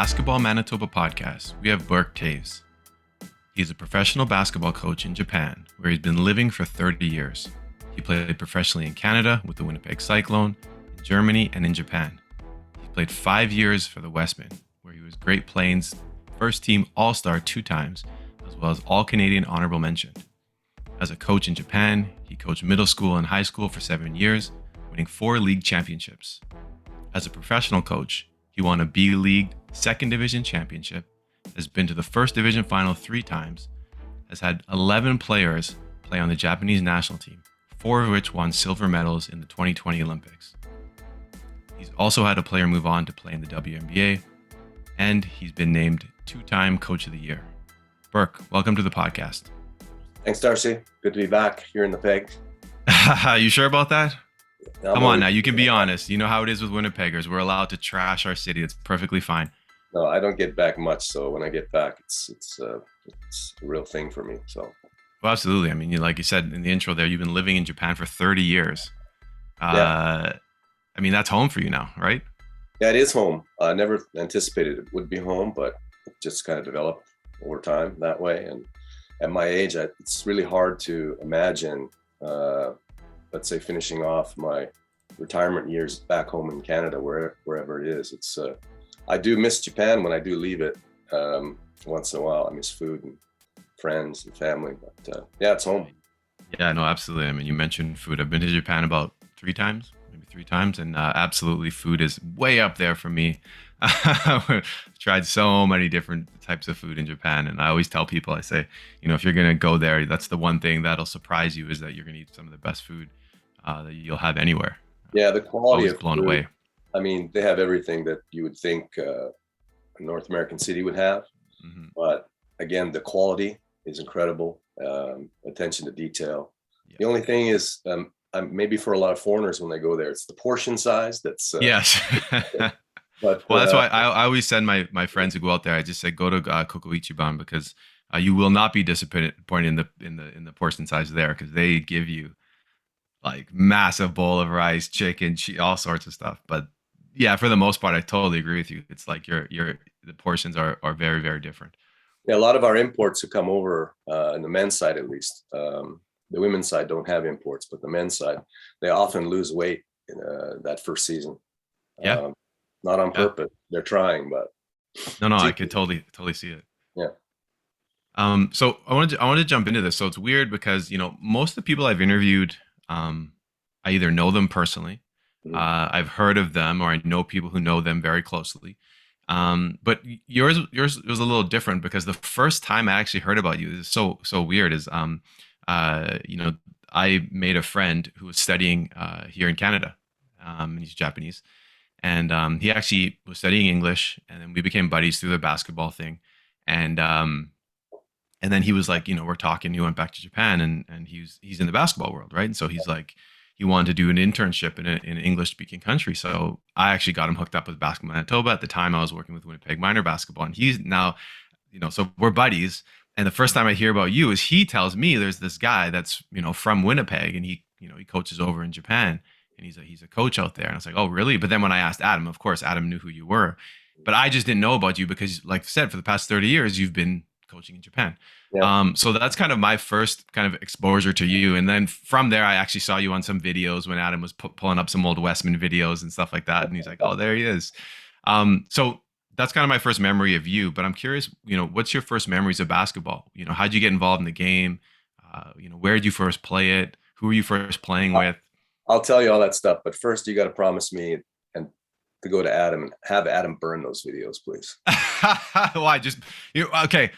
Basketball Manitoba podcast, we have Burke Toews. He's a professional basketball coach in Japan, where he's been living for 30 years. He played professionally in Canada with the Winnipeg Cyclone, in Germany, and in Japan. He played 5 years for the Wesmen, where he was Great Plains first team All-Star 2 times, as well as All-Canadian honorable mention. As a coach in Japan, he coached middle school and high school for 7 years, winning 4 league championships. As a professional coach, he won a B League Second Division championship, has been to the First Division final 3 times, has had 11 players play on the Japanese national team, 4 of which won silver medals in the 2020 Olympics. He's also had a player move on to play in the WMBA, and he's been named 2-time Coach of the Year. Burke, welcome to the podcast. Thanks, Darcy. Good to be back here in the Peg. You sure about that? Come on now, you can be honest. You know how it is with Winnipeggers. We're allowed to trash our city. It's perfectly fine. No, I don't get back much, so when I get back, it's a real thing for me. So, well, absolutely. I mean, like you said in the intro there, you've been living in Japan for 30 years. Yeah. I mean, that's home for you now, right? Yeah, it is home. I never anticipated it would be home, but it just kind of developed over time that way. And at my age, it's really hard to imagine, let's say, finishing off my retirement years back home in Canada, wherever it is. It's I do miss Japan when I do leave it once in a while. I miss food and friends and family, but yeah, it's home. Yeah, no, absolutely. I mean, you mentioned food. I've been to Japan about 3 times, maybe 3 times, and absolutely food is way up there for me. I've tried so many different types of food in Japan, and I always tell people, I say, you know, if you're going to go there, that's the one thing that'll surprise you, is that you're going to eat some of the best food that you'll have anywhere. Yeah, the quality of blown food, away. I mean, they have everything that you would think a North American city would have. Mm-hmm. But again, the quality is incredible. Attention to detail. Yeah. The only thing is, maybe for a lot of foreigners when they go there, it's the portion size that's yes. But well, that's why I always send my friends who go out there, I just say go to Koko Ichiban, because you will not be disappointed in the portion size there, because they give you like massive bowl of rice, chicken, all sorts of stuff. But yeah, for the most part, I totally agree with you. It's like the portions are very, very different. Yeah, a lot of our imports who come over, in the men's side at least, the women's side don't have imports, but the men's side, they often lose weight in that first season. Yeah. Not on purpose. They're trying, but no, I could totally see it. Yeah. So I wanted to jump into this. So it's weird because, you know, most of the people I've interviewed, I either know them personally, I've heard of them, or I know people who know them very closely. But yours was a little different, because the first time I actually heard about you is so weird. Is you know, I made a friend who was studying here in Canada, and he's Japanese, and he actually was studying English, and then we became buddies through the basketball thing, and then he was like, you know, we're talking. He went back to Japan, and he's in the basketball world, right? And so he's like, he wanted to do an internship in an English-speaking country. So I actually got him hooked up with Basketball Manitoba. At the time, I was working with Winnipeg minor basketball, and he's now, you know, so we're buddies. And the first time I hear about you is he tells me there's this guy that's, you know, from Winnipeg, and he coaches over in Japan, and he's a coach out there. And I was like, oh, really? But then when I asked Adam, of course, Adam knew who you were, but I just didn't know about you because, like I said, for the past 30 years, you've been coaching in Japan. Yeah. So that's kind of my first kind of exposure to you. And then from there, I actually saw you on some videos when Adam was pulling up some old Westman videos and stuff like that. And he's like, oh, there he is. So that's kind of my first memory of you. But I'm curious, you know, what's your first memories of basketball? You know, how'd you get involved in the game? You know, where did you first play it? Who were you first playing with? I'll tell you all that stuff. But first, you got to promise me to go to Adam and have Adam burn those videos, please. Why? Okay.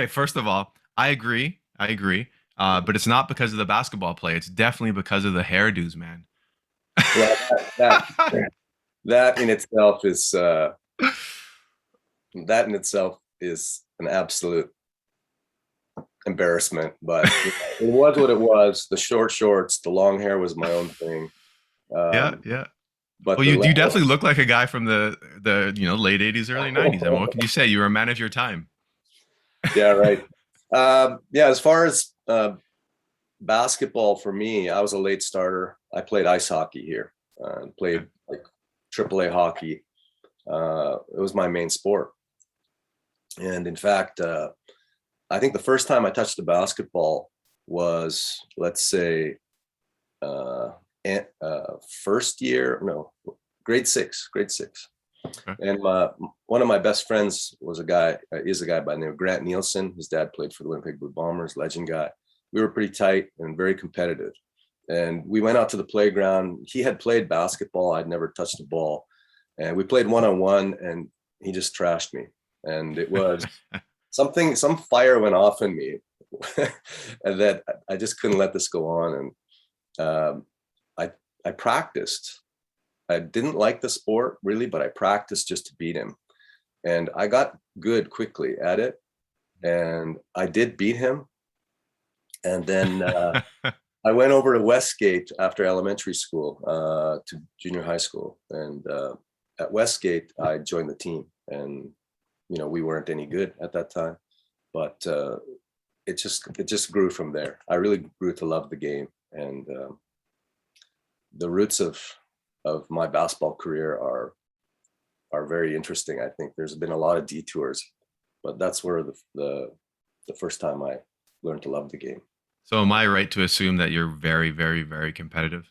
First of all, I agree. But it's not because of the basketball play. It's definitely because of the hairdos, man. Well, that in itself is an absolute embarrassment. But it was what it was. The short shorts, the long hair was my own thing. Yeah. But well, you definitely look like a guy from the late 80s, early 90s. I mean, what can you say? You were a man of your time. Yeah, right. As far as basketball for me, I was a late starter. I played ice hockey here, played like AAA hockey. It was my main sport. And in fact, I think the first time I touched a basketball was, let's say, uh, first year, no, grade six. Okay. And one of my best friends was is a guy by the name of Grant Nielsen. His dad played for the Winnipeg Blue Bombers, legend guy. We were pretty tight and very competitive. And we went out to the playground. He had played basketball. I'd never touched a ball. And we played one-on-one, and he just trashed me. And it was some fire went off in me and that I just couldn't let this go on. And I practiced. I didn't like the sport really, but I practiced just to beat him. And I got good quickly at it. And I did beat him. And then I went over to Westgate after elementary school to junior high school. And at Westgate, I joined the team. And, we weren't any good at that time. But it just grew from there. I really grew to love the game. And the roots of my basketball career are very interesting. I think there's been a lot of detours, but that's where the first time I learned to love the game. So am I right to assume that you're very, very, very competitive?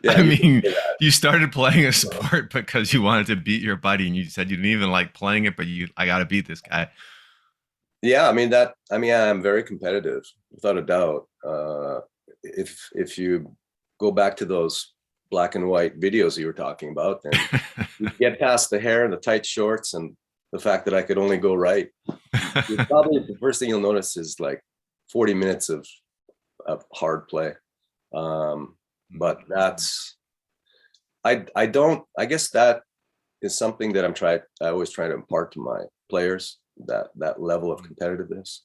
Yeah, I mean, you started playing a sport because you wanted to beat your buddy, and you said you didn't even like playing it, but I got to beat this guy. Yeah, I'm very competitive without a doubt. If you go back to those black and white videos you were talking about, then you get past the hair and the tight shorts and the fact that I could only go right. Probably the first thing you'll notice is like 40 minutes of hard play. But that's, I guess that is something that I always try to impart to my players, that level of competitiveness.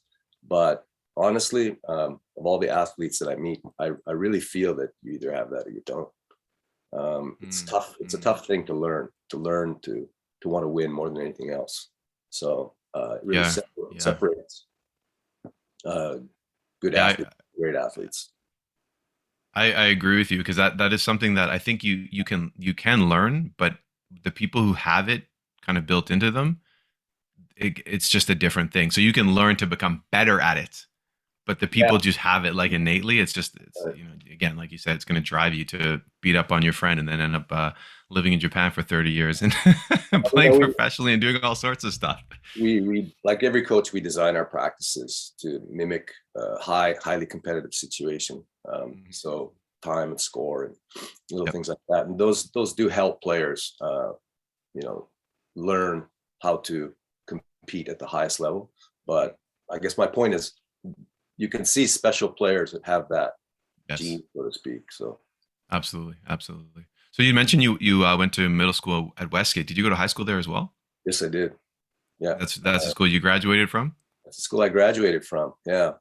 But honestly, of all the athletes that I meet, I really feel that you either have that or you don't. It's tough. It's a tough thing to learn to want to win more than anything else. So it really separates good athletes, great athletes. I agree with you, because that is something that I think you can learn, but the people who have it kind of built into them, it's just a different thing. So you can learn to become better at it, but the people just have it like innately. It's again, like you said, it's going to drive you to beat up on your friend and then end up living in Japan for 30 years and playing professionally and doing all sorts of stuff. We like every coach, we design our practices to mimic a highly competitive situation. So time and score and little things like that. And those do help players, learn how to compete at the highest level. But I guess my point is, you can see special players that have that gene, so to speak. So absolutely. So you mentioned you went to middle school at Westgate. Did you go to high school there as well? Yes, I did. Yeah, that's the school you graduated from. That's the school I graduated from. Yeah.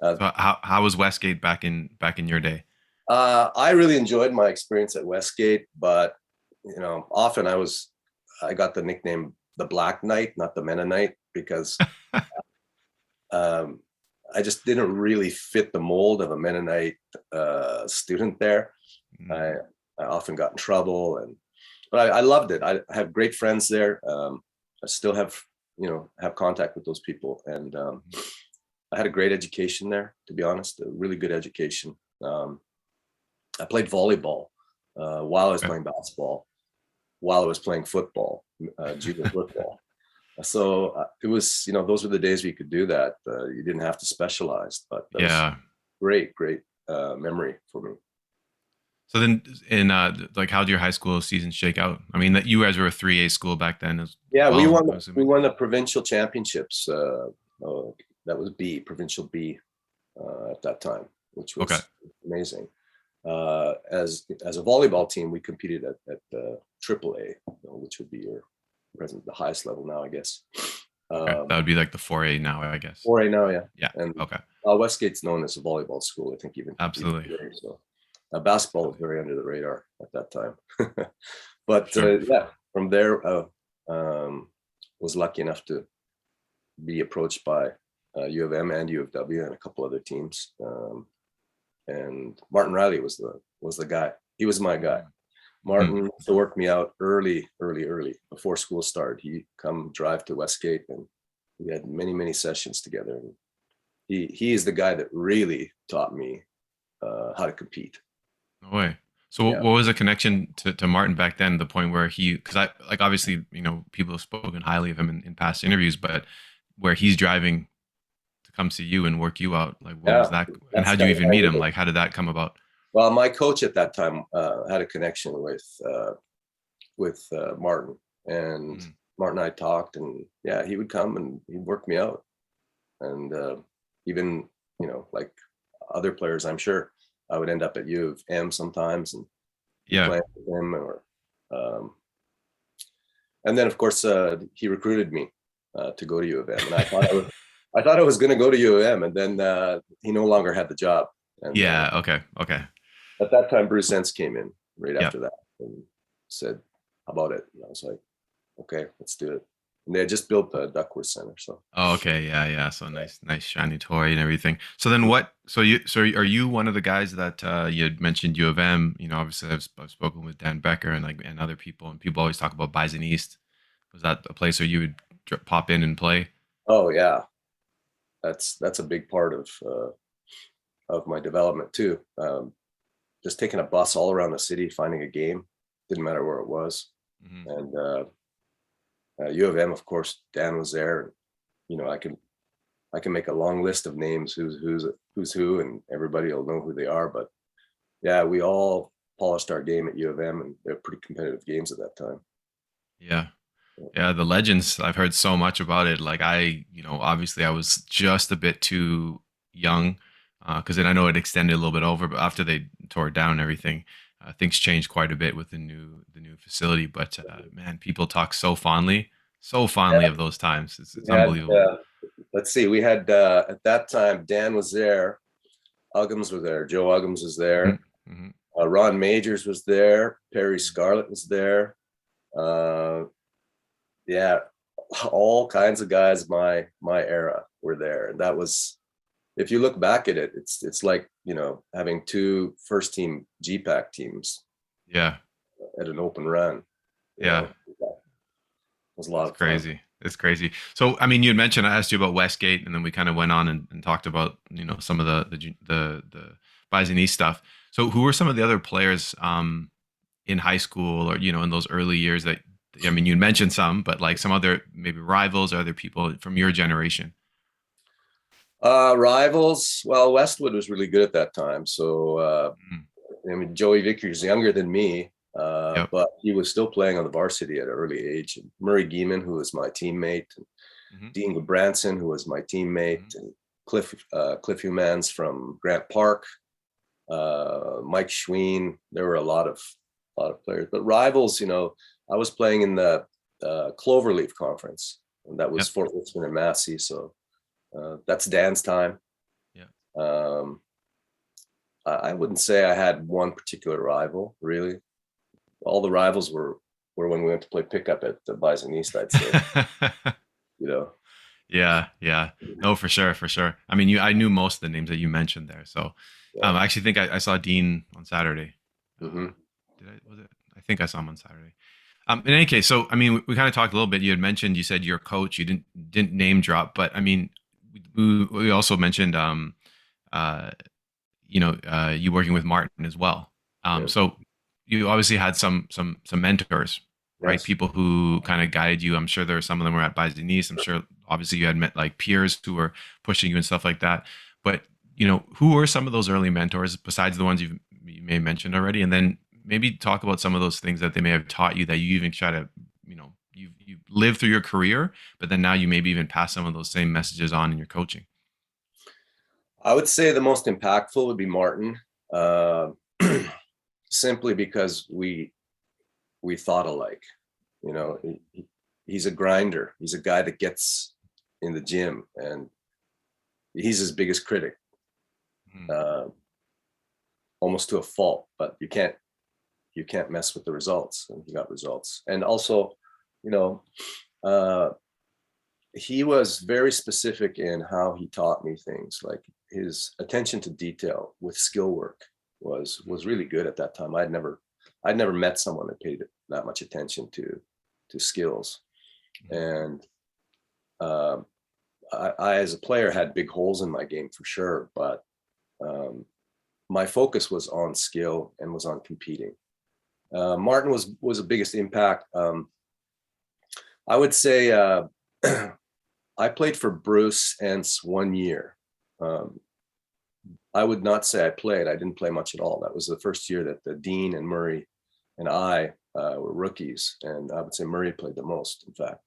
So how was Westgate back in your day? I really enjoyed my experience at Westgate, but often I got the nickname the Black Knight, not the Mennonite, because I just didn't really fit the mold of a Mennonite student there. I often got in trouble, but I loved it. I have great friends there. I still have contact with those people, and I had a great education there, to be honest, a really good education. I played volleyball while I was playing basketball, while I was playing football, junior football. So it was, those were the days we could do that. You didn't have to specialize, but that was great memory for me. So then, how did your high school season shake out? I mean, that you guys were a 3A school back then. We won the provincial championships. That was provincial B at that time, which was amazing. As a volleyball team, we competed at AAA, which would be the highest level now, I guess. That would be like the 4A now, I guess. 4A now, yeah. Yeah. And okay. Westgate's known as a volleyball school, I think, even. Absolutely. Even today, so basketball was very under the radar at that time. But from there, was lucky enough to be approached by U of M and U of W and a couple other teams. And Martin Riley was the guy. He was my guy. Mm. Martin used to work me out early before school started. He'd come drive to Westgate, and we had many sessions together. And he is the guy that really taught me how to compete. No way. So Yeah. what was the connection to Martin back then? The point where because I like obviously people have spoken highly of him in past interviews, but where he's driving to come see you and work you out, like what was Yeah, that? And that's how'd you kind of even how meet we him? did. Like how did that come about? Well, my coach at that time had a connection with Martin, and Mm. Martin and I talked, and yeah, he would come and he'd work me out, and even like other players, I'm sure I would end up at U of M sometimes and be Yeah. playing with him, or um, and then of course he recruited me to go to U of M, and I thought I was going to go to U of M, and then he no longer had the job, and Yeah. Okay. Okay. at that time Bruce Enns came in right Yeah. after that and said, "How about it?" And I was like, "Okay, let's do it." And they had just built the Duckworth Center, so Oh, okay. Yeah. Yeah. So nice shiny toy and everything. So then what? So are you one of the guys that you had mentioned U of M? Obviously I've spoken with Dan Becker and other people, and people always talk about Bison East. Was that a place where you would pop in and play? oh yeah, that's a big part of my development too. Just taking a bus all around the city, finding a game, didn't matter where it was. Hmm. And U of M, of course, Dan was there. And, I can make a long list of names, who's who, and everybody will know who they are. But yeah, we all polished our game at U of M, and they're pretty competitive games at that time. Yeah. Yeah, the legends. I've heard so much about it. Like obviously I was just a bit too young because then I know it extended a little bit over, but after they tore it down and everything, things changed quite a bit with the new facility. But man, people talk so fondly Yeah, of those times. It's we had unbelievable. let's see, we had at that time Dan was there, Uggams was there, Joe Uggams was there, Hmm. Ron Majors was there, Perry Scarlett was there. Uh, yeah, all kinds of guys my era were there, and that was, if you look back at it, it's like having two first team GPAC teams Yeah, at an open run. yeah, It was a lot it's of fun. crazy. It's crazy. So, I mean, you had mentioned I asked you about Westgate, and then we kind of went on and talked about some of the Bison East stuff. So, who were some of the other players in high school or in those early years that I mean, you mentioned some, but like some other maybe rivals or other people from your generation? Rivals, well, Westwood was really good at that time, so Mm. I mean, Joey Vickers younger than me, Yep. but he was still playing on the varsity at an early age. And Murray Geeman, who was my teammate, and Hmm. Dean Gabranson, who was my teammate, Hmm. and Cliff Humans from Grant Park, Mike Schween. There were a lot of players, but rivals. I was playing in the Cloverleaf Conference, and that was Yep. Fort Richmond and Massey. So that's Dan's time. Yeah. Um, I wouldn't say I had one particular rival, really. All the rivals were when we went to play pickup at the Bison East, I'd say. You know. Yeah, yeah. No, for sure, for sure. I mean, I knew most of the names that you mentioned there. So, Yeah. I actually think I saw Dean on Saturday. Mm-hmm. Did I? Was it? I think I saw him on Saturday. In any case, so I mean, we kind of talked a little bit. You had mentioned you said your coach. You didn't name drop, but I mean, we also mentioned uh, you working with Martin as well. Yeah. So you obviously had some mentors, right? Yes. People who kind of guided you. I'm sure there were some of them were at Bison East. I'm sure obviously you had met like peers who were pushing you and stuff like that. But who were some of those early mentors besides the ones you may have mentioned already? And then maybe talk about some of those things that they may have taught you that you even try to, you lived through your career, but then now you maybe even pass some of those same messages on in your coaching. I would say the most impactful would be Martin, uh, simply because we thought alike. He's a grinder. He's a guy that gets in the gym, and he's his biggest critic, Mhm. uh, almost to a fault. But you can't mess with the results, and he got results. And also, you know, uh, he was very specific in how he taught me things. Like his attention to detail with skill work was really good at that time. I'd never met someone that paid that much attention to skills. And I, as a player, had big holes in my game for sure, but my focus was on skill and was on competing. Martin was the biggest impact. I would say I played for Bruce Ents 1 year. I would not say I played. I didn't play much at all. That was the first year that the Dean and Murray and I were rookies, and I would say Murray played the most, in fact.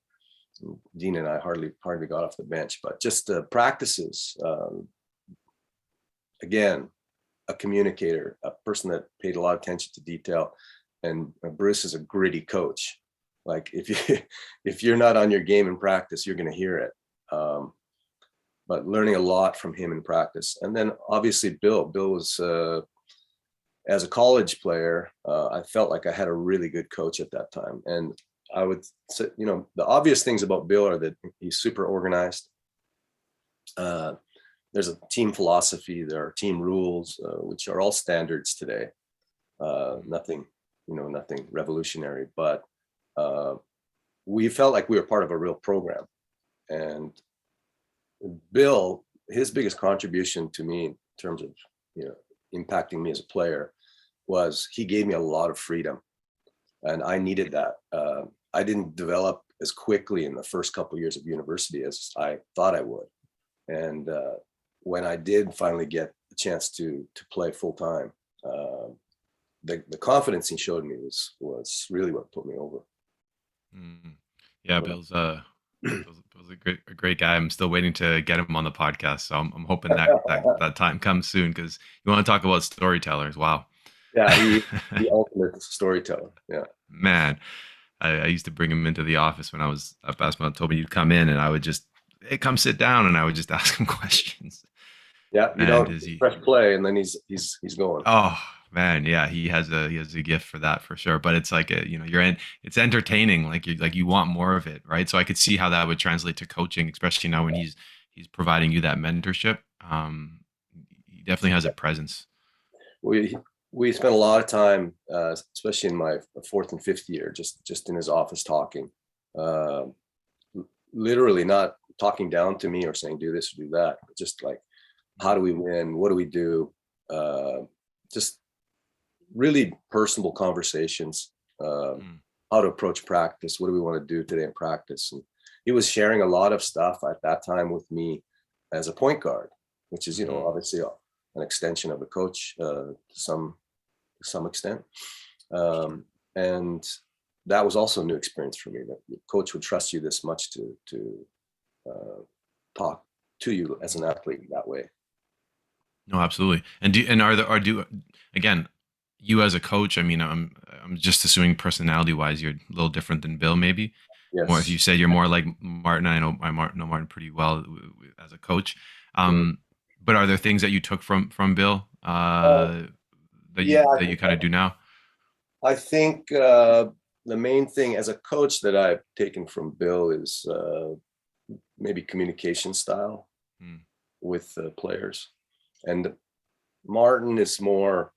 Dean and I hardly got off the bench, but just practices. Again, a communicator, a person that paid a lot of attention to detail, and Bruce is a gritty coach. Like if you're not on your game in practice, you're going to hear it. But learning a lot from him in practice, and then obviously Bill. Bill was as a college player, I felt like I had a really good coach at that time, and I would say, the obvious things about Bill are that he's super organized. There's a team philosophy. There are team rules, which are all standards today. Nothing revolutionary, but we felt like we were part of a real program. And Bill, his biggest contribution to me in terms of, impacting me as a player was he gave me a lot of freedom, and I needed that. I didn't develop as quickly in the first couple of years of university as I thought I would. And when I did finally get the chance to play full time, the confidence he showed me was really what put me over. Yeah, Bill's a great guy. I'm still waiting to get him on the podcast, so I'm hoping that time comes soon, because you want to talk about storytellers. Wow. Yeah, the ultimate storyteller. Yeah, man. I used to bring him into the office when I was up Asma. Told me you'd come in, and I would just, hey, come sit down, and I would just ask him questions. Yeah, you don't press play, and then he's going. Oh man, yeah, he has a gift for that for sure. But it's like it's entertaining. Like you want more of it, right? So I could see how that would translate to coaching, especially now when he's providing you that mentorship. He definitely has a presence. We spent a lot of time, especially in my fourth and fifth year, just in his office talking, literally not talking down to me or saying do this or do that, just like, how do we win? What do we do? Just really personal conversations, how to approach practice. What do we want to do today in practice? And he was sharing a lot of stuff at that time with me as a point guard, which is, obviously an extension of a coach to some extent. And that was also a new experience for me, that the coach would trust you this much to talk to you as an athlete that way. No, absolutely. And again, you as a coach, I mean, I'm just assuming personality wise, you're a little different than Bill, maybe. Yes. More, if you said you're more like Martin, I know Martin pretty well as a coach. But are there things that you took from Bill that you kind of do now? I think the main thing as a coach that I've taken from Bill is maybe communication style with players. And Martin is more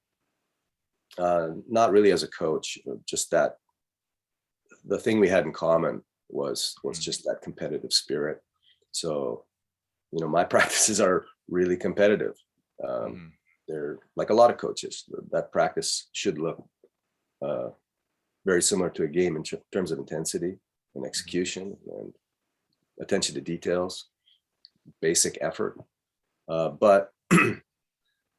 not really as a coach, just that the thing we had in common was just that competitive spirit. So, my practices are really competitive. They're like a lot of coaches. That practice should look very similar to a game in terms of intensity and execution and attention to details, basic effort. But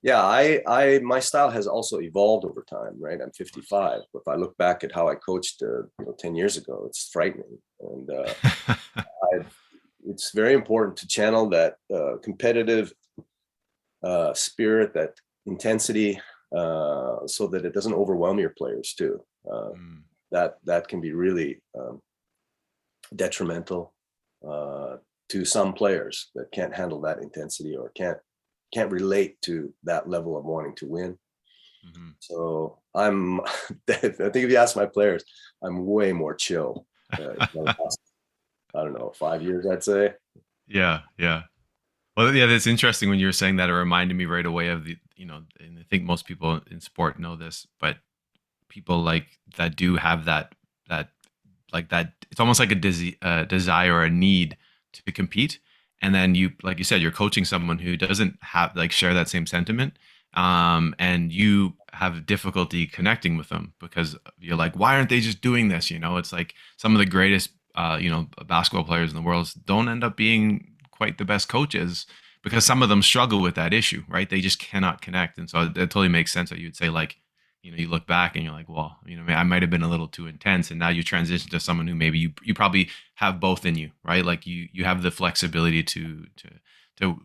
yeah, my style has also evolved over time, right? I'm 55. If I look back at how I coached 10 years ago, it's frightening. And it's very important to channel that competitive spirit, that intensity, so that it doesn't overwhelm your players too. That can be really detrimental to some players that can't handle that intensity or can't relate to that level of wanting to win. So I think if you ask my players, I'm way more chill. I don't know, 5 years, I'd say. Yeah. Well, yeah, that's interesting when you were saying that. It reminded me right away of and I think most people in sport know this, but people like that do have that like that. It's almost like a desire or a need to compete, and then you, like you said, you're coaching someone who doesn't have like share that same sentiment, and you have difficulty connecting with them because you're like, why aren't they just doing this? You know, it's like some of the greatest basketball players in the world don't end up being quite the best coaches because some of them struggle with that issue, right? They just cannot connect. And so it totally makes sense that you'd say, like, you look back and you're like, well, I might have been a little too intense. And now you transition to someone who maybe you probably have both in you, right? Like you have the flexibility to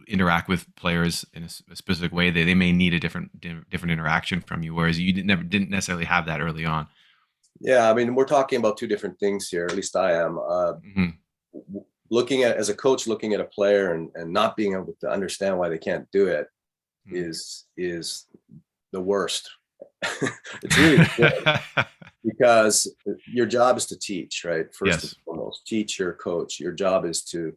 interact with players in a specific way. They may need a different interaction from you, whereas you didn't necessarily have that early on. Yeah, I mean, we're talking about two different things here. At least I am. Looking at, as a coach, looking at a player and not being able to understand why they can't do it is the worst. It's really good because your job is to teach, right? First and foremost, teacher, coach. Your job is to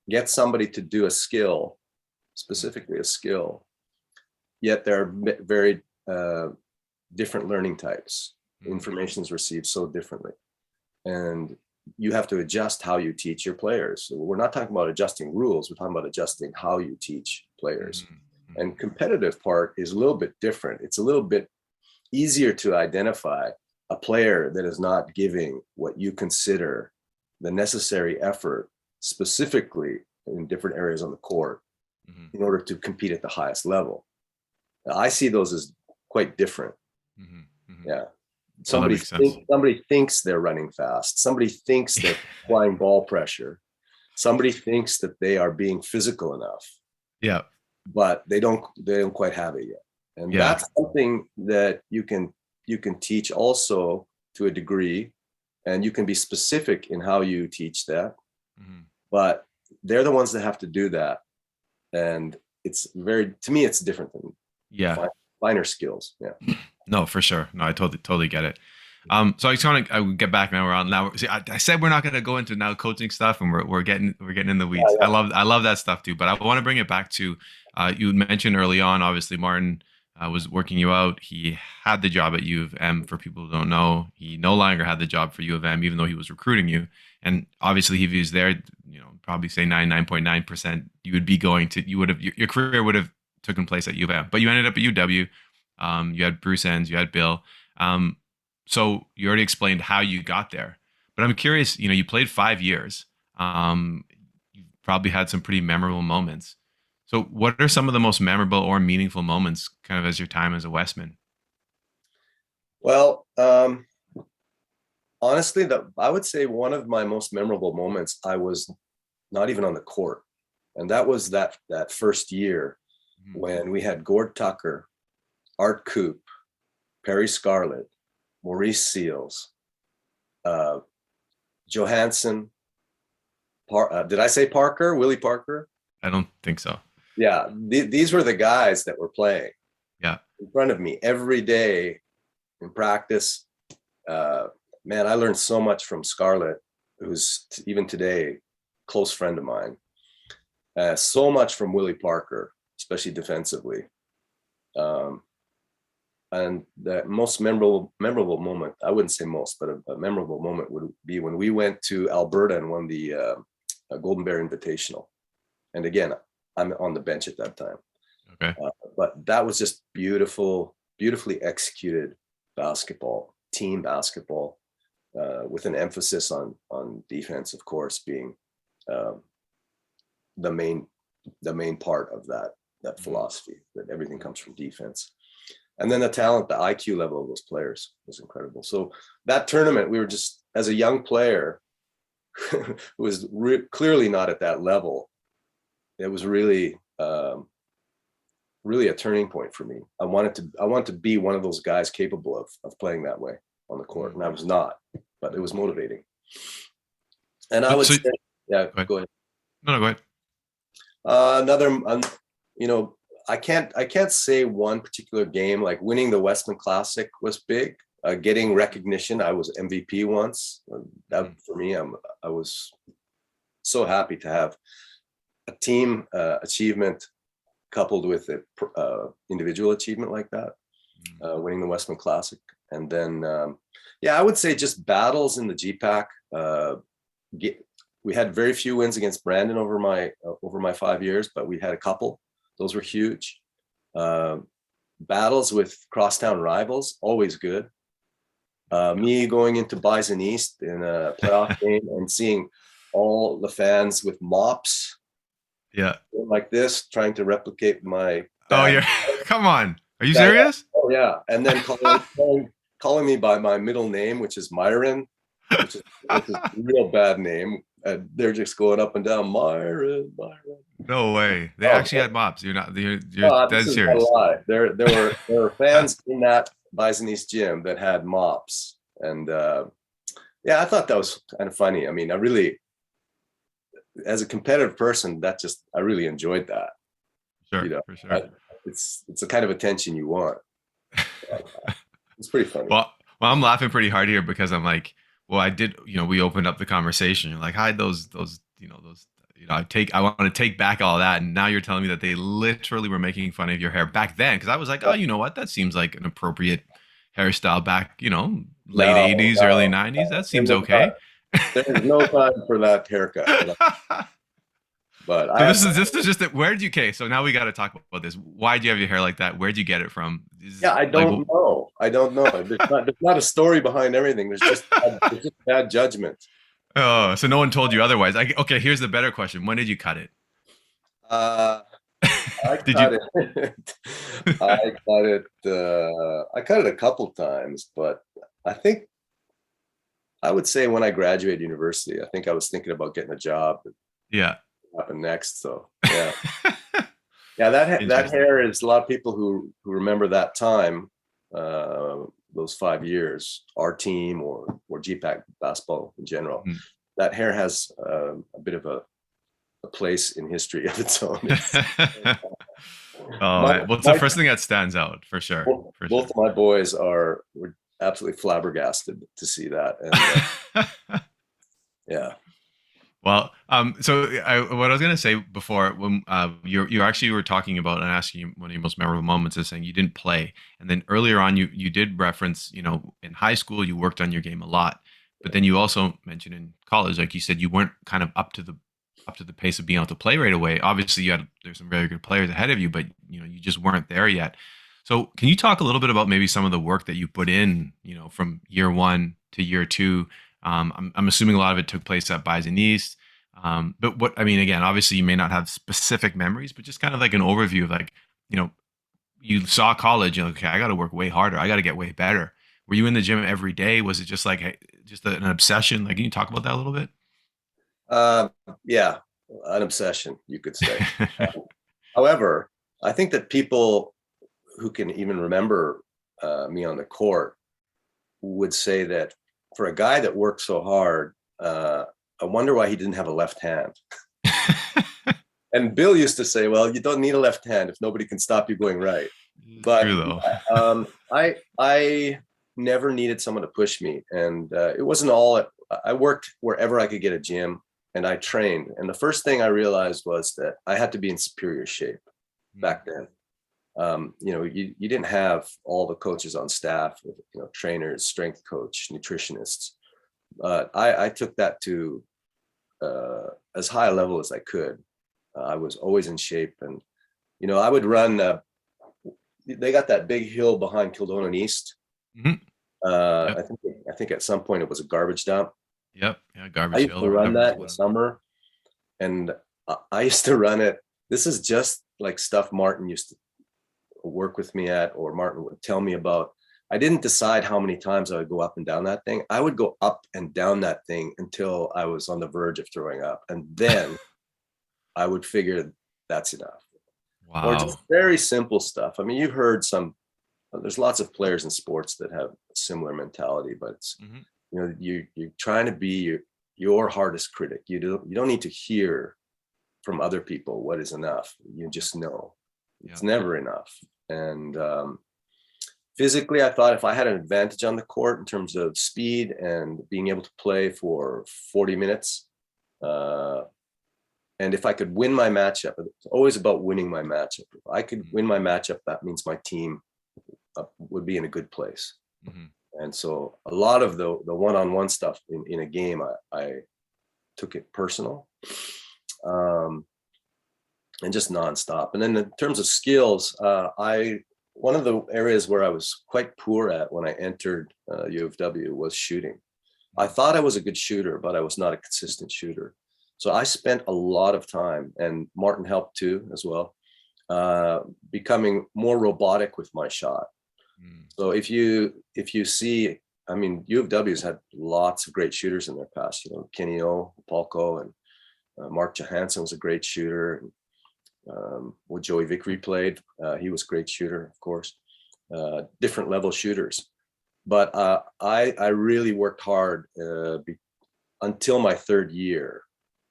get somebody to do a skill, specifically a skill. Yet there are very different learning types. Information is received so differently, and you have to adjust how you teach your players. So we're not talking about adjusting rules. We're talking about adjusting how you teach players. And competitive part is a little bit different. It's a little bit easier to identify a player that is not giving what you consider the necessary effort, specifically in different areas on the court, in order to compete at the highest level. Now, I see those as quite different. Yeah. Somebody thinks they're running fast. Somebody thinks they're applying ball pressure. Somebody thinks that they are being physical enough. Yeah. But they don't quite have it yet. And that's something that you can teach also to a degree, and you can be specific in how you teach that. But they're the ones that have to do that. And it's to me, it's different than finer skills. Yeah. No, for sure. No, I totally get it. So I just want to get back now. See, I said we're not going to go into now coaching stuff, and we're getting in the weeds. I love that stuff too. But I want to bring it back to you mentioned early on. Obviously, Martin was working you out. He had the job at U of M. For people who don't know, he no longer had the job for U of M, even though he was recruiting you. And obviously, if he was there, probably say 9.9%, you would be going to. You would have your career would have taken place at U of M. But you ended up at UW. You had Bruce Enns, you had Bill. So you already explained how you got there, but I'm curious, you played 5 years. You probably had some pretty memorable moments. So what are some of the most memorable or meaningful moments kind of as your time as a Westman? Well, honestly, I would say one of my most memorable moments, I was not even on the court. And that was that first year when we had Gord Tucker, Art Coop, Perry Scarlett, Maurice Seals, Johansson. Did I say Parker? Willie Parker? I don't think so. Yeah, these were the guys that were playing. Yeah, in front of me every day in practice. Man, I learned so much from Scarlett, who's even today a close friend of mine. So much from Willie Parker, especially defensively. And the most memorable moment, I wouldn't say most, but a memorable moment would be when we went to Alberta and won the Golden Bear Invitational. And again, I'm on the bench at that time. Okay. But that was just beautifully executed basketball, team basketball, with an emphasis on defense, of course, being the main part of that philosophy, that everything comes from defense. And then the talent, the IQ level of those players was incredible. So that tournament, we were just, as a young player who was clearly not at that level, it was really a turning point for me. I wanted to be one of those guys capable of playing that way on the court, and I was not, but it was motivating. And I would say, yeah, go ahead. No, go ahead. I can't say one particular game. Like winning the Westman Classic was big. Getting recognition, I was MVP once. That for me, I was so happy to have a team achievement coupled with an individual achievement like that. winning the Westman Classic. And then, I would say just battles in the GPAC. We had very few wins against Brandon over my 5 years, but we had a couple. Those were huge. Battles with crosstown rivals, always good. Me going into Bison East in a playoff game and seeing all the fans with mops, like this, trying to replicate my. Oh yeah, come on, are you serious? Oh yeah, and then calling me by my middle name, which is Myron, which is a real bad name. And they're just going up and down, Myron. No way. They actually had mops. You're dead serious. Not a lie. There were fans in that Bison East gym that had mops, and I thought that was kind of funny. I mean, I really, as a competitive person, I really enjoyed that. Sure, for sure. It's the kind of attention you want. It's pretty funny. Well, I'm laughing pretty hard here because I'm like, well, I did, we opened up the conversation. You're like, hi, those, I want to take back all that. And now you're telling me that they literally were making fun of your hair back then. Cause I was like, oh, you know what? That seems like an appropriate hairstyle back, late 80s, early 90s. That seems okay. There's no time for that haircut. But so this is just where'd you, okay, so now we got to talk about this. Why'd you have your hair like that? Where'd you get it from? I don't know. There's not a story behind everything. There's just bad judgment. Oh, so no one told you otherwise. Okay, here's the better question. When did you cut it? I cut it a couple times, but I would say when I graduated university, I think I was thinking about getting a job. Yeah. Happen next. So that hair is a lot of people who remember that time, those 5 years, our team or GPAC basketball in general. That hair has a bit of a place in history of its own. What's the first thing that stands out for sure? Both of my boys were absolutely flabbergasted to see that. And, yeah. Well, so what I was going to say before, when you actually were talking about and asking you one of your most memorable moments is saying you didn't play. And then earlier on, you did reference, in high school, you worked on your game a lot. But then you also mentioned in college, like you said, you weren't kind of up to the pace of being able to play right away. Obviously, there's some very good players ahead of you, but you just weren't there yet. So can you talk a little bit about maybe some of the work that you put in, from year 1 to year 2? I'm assuming a lot of it took place at Bison East. But again, obviously you may not have specific memories, but just kind of like an overview of like, you saw college, you're like, okay, I got to work way harder. I got to get way better. Were you in the gym every day? Was it just like, an obsession? Like, can you talk about that a little bit? Yeah, an obsession, you could say. However, I think that people who can even remember me on the court would say that for a guy that worked so hard, I wonder why he didn't have a left hand. And Bill used to say, well, you don't need a left hand if nobody can stop you going right. But true, though. I never needed someone to push me. And it wasn't I worked wherever I could get a gym and I trained. And the first thing I realized was that I had to be in superior shape back then. You didn't have all the coaches on staff, trainers, strength coach, nutritionists. But I took that to as high a level as I could. I was always in shape, and I would run. They got that big hill behind Kildonan East. Yep. I think at some point it was a garbage dump. Yep. Yeah, garbage I used hill. to run that in the summer, and I used to run it. This is just like stuff Martin used to work with me at, or Martin would tell me about. I didn't decide how many times I would go up and down that thing. I would go up and down that thing until I was on the verge of throwing up. And then I would figure that's enough. Wow. Or just very simple stuff. I mean, you've heard there's lots of players in sports that have a similar mentality, but it's, you're trying to be your hardest critic. You don't need to hear from other people what is enough. You just know it's never enough. And, physically, I thought if I had an advantage on the court in terms of speed and being able to play for 40 minutes, and if I could win my matchup, it's always about winning my matchup. If I could win my matchup, that means my team would be in a good place. Mm-hmm. And so a lot of the one-on-one stuff in a game, I took it personal, and just nonstop. And then in terms of skills, one of the areas where I was quite poor at when I entered U of W was shooting. I thought I was a good shooter, but I was not a consistent shooter. So I spent a lot of time, and Martin helped too as well, becoming more robotic with my shot. So if you see, I mean, U of W's had lots of great shooters in their past. You know, Kenny O, Polko, and Mark Johansson was a great shooter. When Joey Vickery played, he was a great shooter, of course. Different level shooters, but I really worked hard until my third year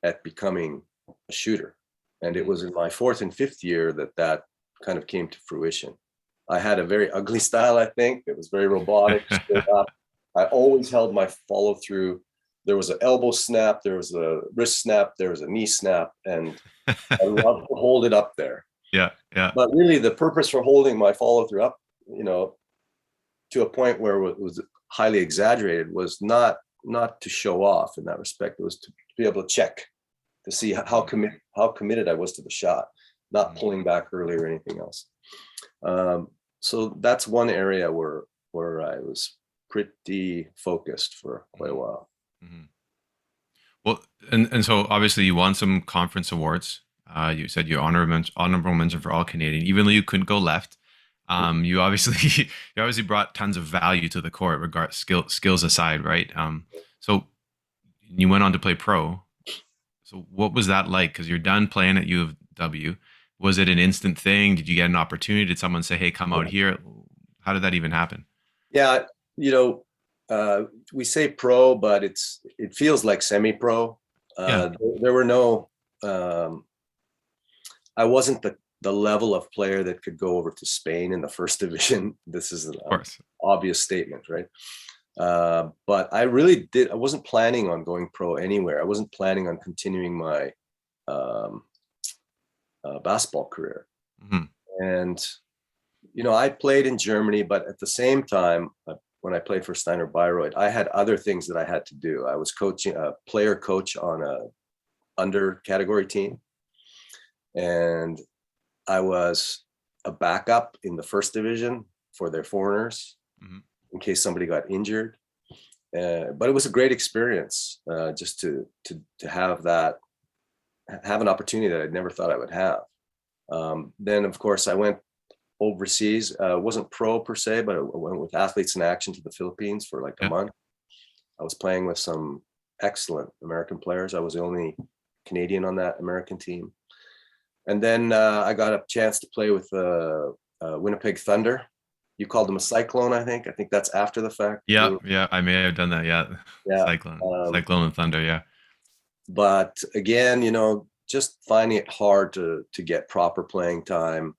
at becoming a shooter, and it was in my fourth and fifth year that kind of came to fruition. I had a very ugly style, I think. It was very robotic. I always held my follow through. There was an elbow snap, there was a wrist snap, there was a knee snap, and I love to hold it up there. Yeah, yeah. But really, the purpose for holding my follow through up, you know, to a point where it was highly exaggerated, was not to show off in that respect. It was to be able to check, to see how committed I was to the shot, not pulling back early or anything else. So that's one area where I was pretty focused for quite a while. Mm-hmm. Well, and so obviously you won some conference awards. You said you honorable mention for all Canadian, even though you couldn't go left. You obviously brought tons of value to the court, skills aside, right? So you went on to play pro. So what was that like? Because you're done playing at U of W. Was it an instant thing? Did you get an opportunity? Did someone say, "Hey, come out here"? How did that even happen? Yeah, you know, we say pro, but it feels like semi-pro. There were no. I wasn't the level of player that could go over to Spain in the first division. This is an obvious statement, right? But I wasn't planning on going pro anywhere. I wasn't planning on continuing my basketball career. Mm-hmm. And, you know, I played in Germany, but at the same time, when I played for Steiner Bayreuth, I had other things that I had to do. I was coaching a player coach on a under category team. And I was a backup in the first division for their foreigners, mm-hmm. in case somebody got injured. But it was a great experience, just to have an opportunity that I never thought I would have. Then, of course, I went overseas. Wasn't pro per se, but I went with Athletes in Action to the Philippines for like a month. I was playing with some excellent American players. I was the only Canadian on that American team. And then I got a chance to play with Winnipeg Thunder. You called them a Cyclone, I think. I think that's after the fact. Yeah, I may have done that. Yeah. Cyclone and Thunder. Yeah. But again, you know, just finding it hard to get proper playing time,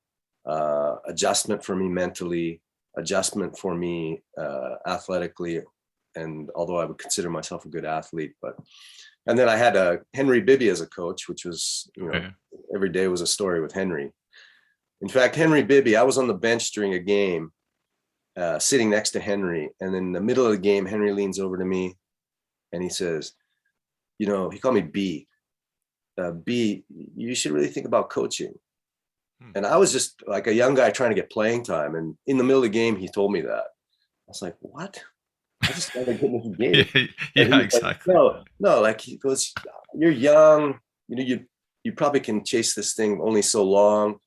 adjustment for me mentally, adjustment for me athletically, and although I would consider myself a good athlete, and then I had Henry Bibby as a coach, which was, you know, every day was a story with Henry. In fact, Henry Bibby, I was on the bench during a game, sitting next to Henry, and in the middle of the game, Henry leans over to me, and he says, you know, he called me B. B, you should really think about coaching. And I was just like a young guy trying to get playing time. And in the middle of the game, he told me that. I was like, what? I just started getting into the game. Yeah, exactly. Like, no, like he goes, you're young. You know, you probably can chase this thing only so long.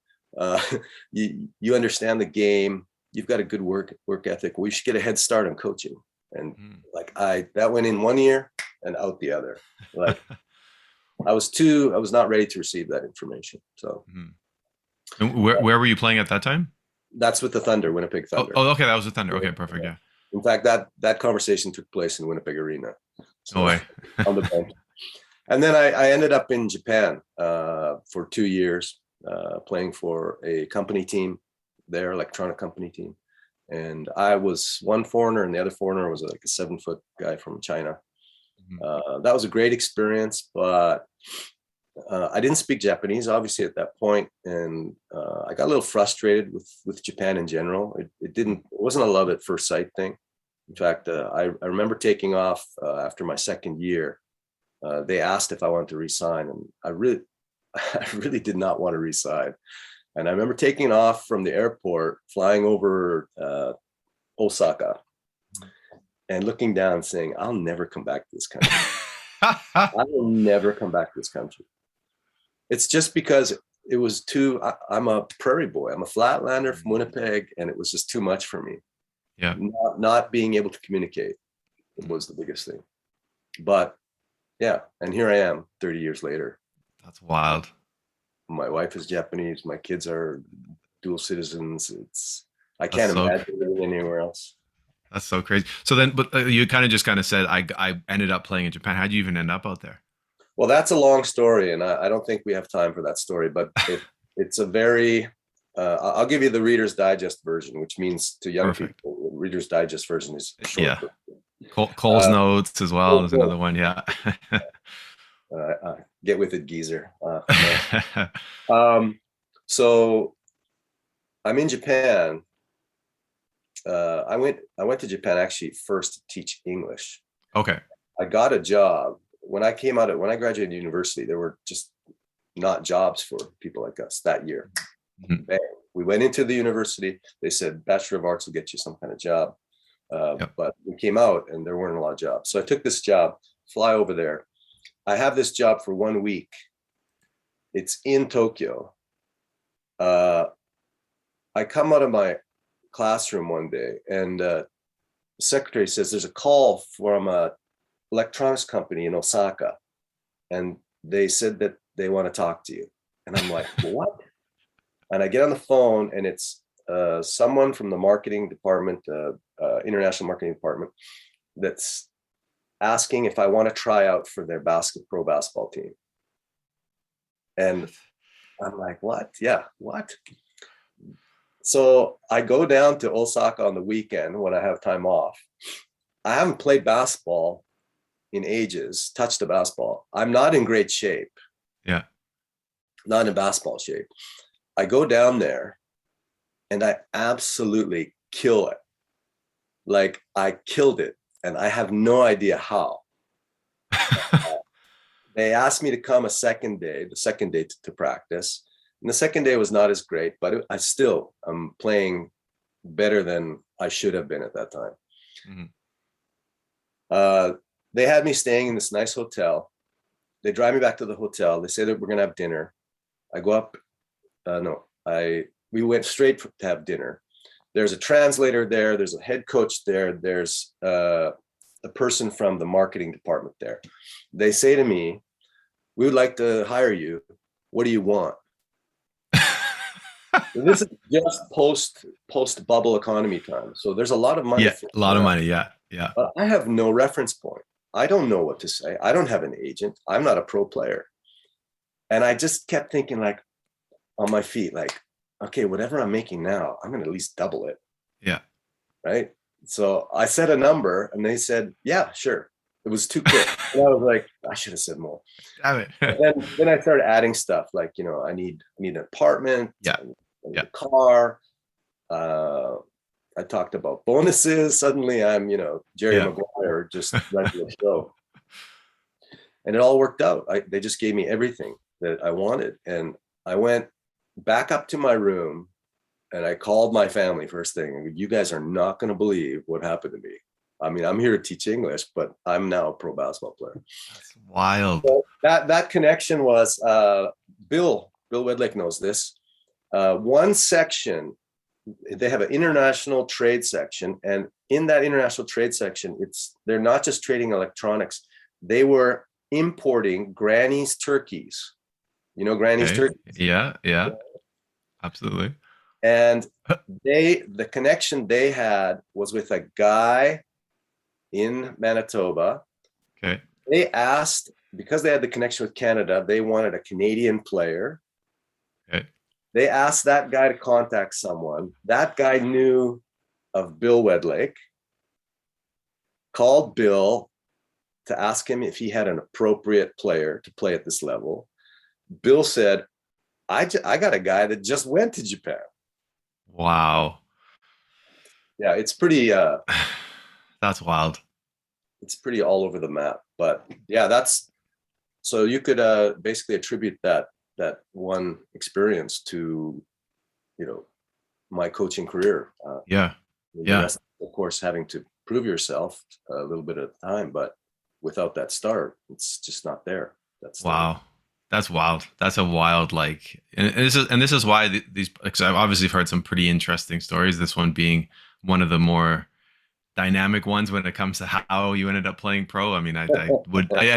You understand the game. You've got a good work ethic. We should get a head start on coaching. And that went in one ear and out the other. Like I was not ready to receive that information. So and where were you playing at that time? That's with the Thunder, Winnipeg Thunder. Oh, okay, that was the Thunder. Okay, perfect. Yeah. In fact, that conversation took place in Winnipeg Arena. So, no way. On the bench. And then I ended up in Japan for 2 years, playing for a company team there, electronic company team. And I was one foreigner, and the other foreigner was like a 7-foot guy from China. That was a great experience, but I didn't speak Japanese, obviously, at that point, and I got a little frustrated with Japan in general. It wasn't a love at first sight thing. In fact, I remember taking off after my second year. They asked if I wanted to resign, and I really did not want to resign. And I remember taking off from the airport, flying over Osaka, and looking down and saying, I'll never come back to this country. I will never come back to this country. It's just because it was I'm a prairie boy. I'm a flatlander from Winnipeg, and it was just too much for me. Yeah. Not being able to communicate was the biggest thing. But yeah, and here I am 30 years later. That's wild. My wife is Japanese. My kids are dual citizens. I can't imagine living anywhere else. That's so crazy. So then, but you kind of said, I ended up playing in Japan. How'd you even end up out there? Well, that's a long story, and I don't think we have time for that story, but it's a very, I'll give you the Reader's Digest version, which means to young people, Reader's Digest version is short. Yeah. Cole's Notes as well is another one. Yeah. Get with it, geezer. So I'm in Japan. I went to Japan actually first to teach English. Okay. I got a job when I graduated university. There were just not jobs for people like us that year. Mm-hmm. We went into the university. They said Bachelor of Arts will get you some kind of job. But we came out and there weren't a lot of jobs. So I took this job, fly over there. I have this job for 1 week. It's in Tokyo. I come out of my classroom one day, and the secretary says there's a call from a electronics company in Osaka, and they said that they want to talk to you. And I'm like, what? And I get on the phone, and it's someone from the marketing department, international marketing department, that's asking if I want to try out for their pro basketball team. And I'm like, what? Yeah, what? So I go down to Osaka on the weekend when I have time off. I haven't played basketball in ages, touched a basketball. I'm not in great shape. Yeah. Not in basketball shape. I go down there and I absolutely kill it. Like I killed it, and I have no idea how. They asked me to come the second day to practice. And the second day was not as great, but I'm playing better than I should have been at that time. Mm-hmm. They had me staying in this nice hotel. They drive me back to the hotel. They say that we're going to have dinner. I go up. We went straight to have dinner. There's a translator there. There's a head coach there. There's a person from the marketing department there. They say to me, we would like to hire you. What do you want? This is just post bubble economy time. So there's a lot of money. Yeah, a lot of money. Yeah. Yeah. But I have no reference point. I don't know what to say. I don't have an agent. I'm not a pro player. And I just kept thinking, like, on my feet, like, okay, whatever I'm making now, I'm going to at least double it. Yeah. Right. So I said a number, and they said, yeah, sure. It was too quick. And I was like, I should have said more. Damn it. then I started adding stuff like, I need an apartment. Yeah. I need a car. I talked about bonuses. Suddenly I'm, Jerry Maguire just running the show. And it all worked out. They just gave me everything that I wanted. And I went back up to my room and I called my family first thing. You guys are not going to believe what happened to me. I mean, I'm here to teach English, but I'm now a pro basketball player. That's wild. So that connection was Bill Wedlake knows this. One section, they have an international trade section, and in that international trade section, they're not just trading electronics. They were importing Granny's turkeys. Granny's turkeys? Yeah. Absolutely. And the connection they had was with a guy in Manitoba. Okay. They asked, because they had the connection with Canada, they wanted a Canadian player. Okay. They asked that guy to contact someone. That guy knew of Bill Wedlake, called Bill to ask him if he had an appropriate player to play at this level. Bill said, I got a guy that just went to Japan. Wow. Yeah, it's pretty That's wild. it's pretty all over the map. But yeah, that's so you could basically attribute that one experience to, you know, my coaching career. Yeah. The Yeah. rest, of course, having to prove yourself a little bit at a time, but without that start, it's just not there. That's the Wow. That's wild. That's a wild, like, and this is why these, because I've obviously heard some pretty interesting stories. This one being one of the more dynamic ones when it comes to how you ended up playing pro. I mean, I